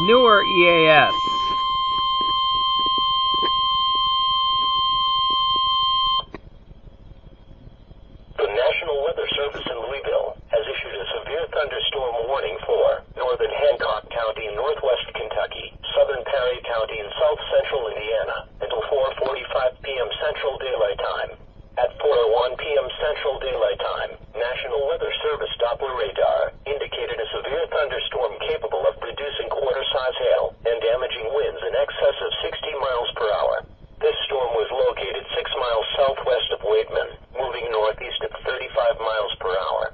newer EAS. The National Weather Service in Louisville has issued a severe thunderstorm warning for northern Hancock County, northwest Kentucky, southern Perry County, and south central Indiana until 4:45 p.m. Central Daylight Time. At 4:01 p.m. Central Daylight Time, National Weather Service Doppler radar indicated a severe thunderstorm capable of producing quarter-size hail and damaging winds in excess of 60 miles per hour. This storm was located 6 miles southwest of Wademan, moving northeast at 35 miles per hour.